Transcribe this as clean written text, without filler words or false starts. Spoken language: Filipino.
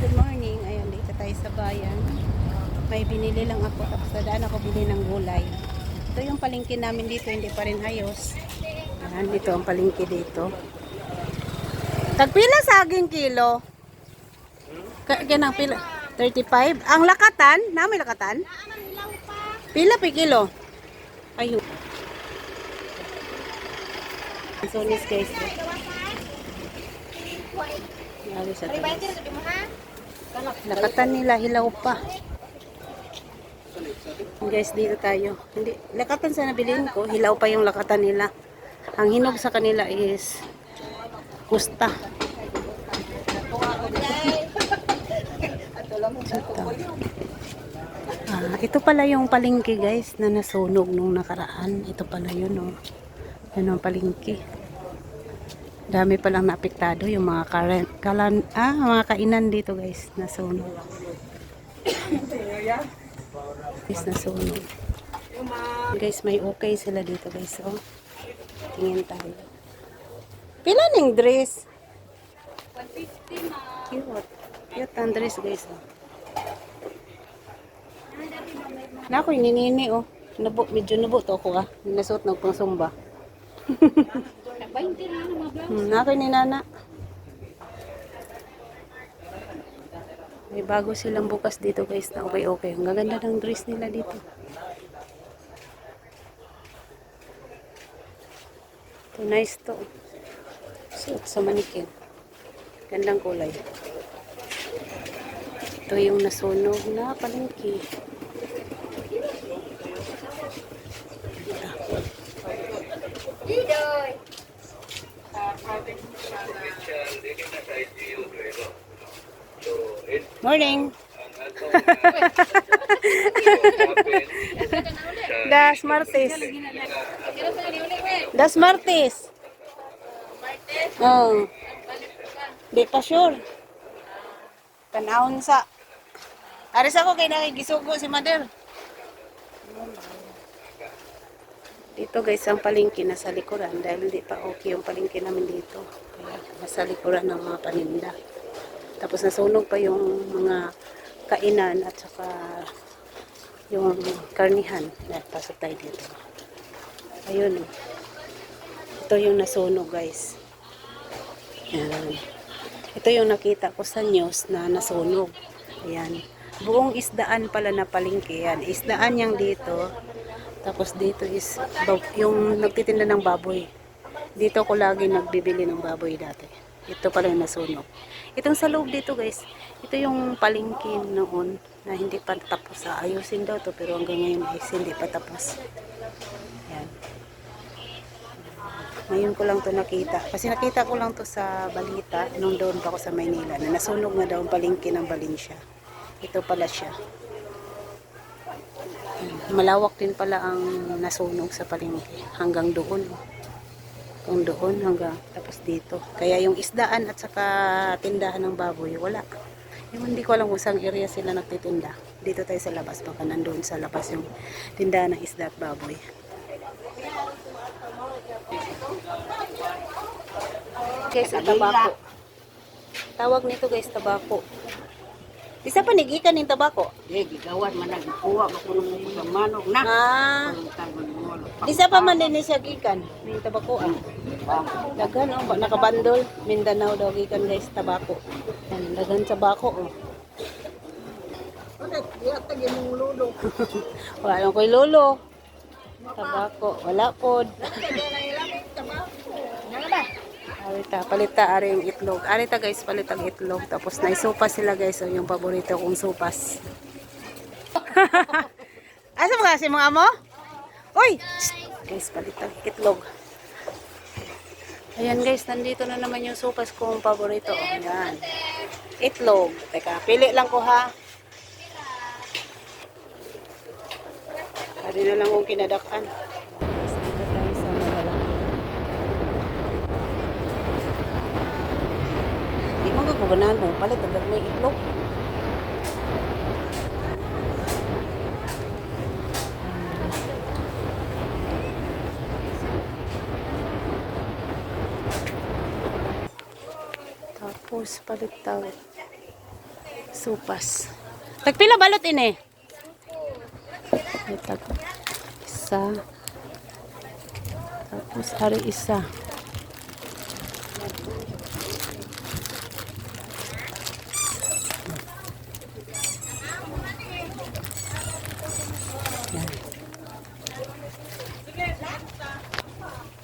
good morning. Ayan, dito tayo sa bayan. May binili lang ako. Tapos sa daan ako bili ng gulay. Ito yung palengke namin dito. Hindi pa rin ayos. Ayan, dito ang palengke dito. Tagpila saging kilo? Ganang pila? 35? Ang lakatan? May lakatan? Pila pa kilo? Ayun. Sonis guys. Grabe sa taas. Lakatan nila, hilaw pa. Guys, dito tayo. Hindi, lakatan sana bilhin ko, hilaw pa yung lakatan nila. Ang hinog sa kanila is kusta. Ito pala yung palengke guys na nasunog nung nakaraan. Ito pala yun, oh. Yan ang palengke. Dami palang naapektado yung mga mga kainan dito guys, nasunog. Guys, nasunog. Guys, may okay sila dito guys, oh. Tingin tayo. Pila ning dress? 150 ma. Cute. Cute ang dress guys, oh. Na ako ininini, oh. Medyo nabo to ako, ah. Nasuot na pang sumba. 20 na mga blouse. Ako ni nana. May bago silang bukas dito guys na okay. Ang gaganda ng dress nila dito. Ito nice to. Suot sa manikin. Gandang kulay. Ito yung nasunog na palengke. Morning. Das Martes. Das Martes. Oh. Di pa sure. Tanawon sa. Aris ako kay nakikisugo si Mother. Dito guys, ang palengke nasa likuran dahil hindi pa okay yung palengke namin dito. Kaya nasa likuran ng mga paninda. Tapos nasunog pa yung mga kainan at saka yung karnihan. Pasok tayo dito. Ayun. Ito yung nasunog guys. Ayan. Ito yung nakita ko sa news na nasunog. Ayan. Buong isdaan pala na palengke. Yan. Isdaan yang dito. Tapos dito is yung nagtitinda ng baboy. Dito ko lagi nagbibili ng baboy dati. Ito pala yung nasunog. Itong sa loob dito guys, ito yung palengke noon na hindi pa tapos. Ayusin daw to pero hanggang ngayon is hindi pa tapos. Yan. Ngayon ko lang to nakita. Kasi nakita ko lang to sa balita nung doon pa ako sa Maynila na nasunog na daw ang palengke ng Valencia. Ito pala siya. Malawak din pala ang nasunog sa palengke hanggang doon. Kung doon hanggang tapos dito. Kaya yung isdaan at saka tindahan ng baboy wala. Yung hindi ko alam kung saan area sila nagtitinda. Dito tayo sa labas, baka nandun sa labas yung tindahan ng isda at baboy. Guys, tabako. Tawag nito guys, tabako. Isa pa nigikan ng tabako. Gigawan man nagkuha makulong mo sa manok na. Isa pa man din siya gikan ng tabakoan. Dagan oh, nakabandol. Mindanao daw gikan guys tabako. Yan, dagan tabako oh. Wala koy lolo. Tabako, wala pod. Arita, palita aring itlog. Arita guys, palitang itlog. Tapos naisupas sila guys. So, yung paborito kong supas. Asa mo kasi mga amo? Uy! Guys, palitang itlog. Ayan guys, nandito na naman yung supas kong paborito. Ayan. Itlog. Teka, pili lang ko ha. Pwede na lang kong kinadakan. Ganahan mo, palit ang may itlog. Tapos palit tayo. Supas. Tagpila balot ini. Ay, isa. Tapos hari isa.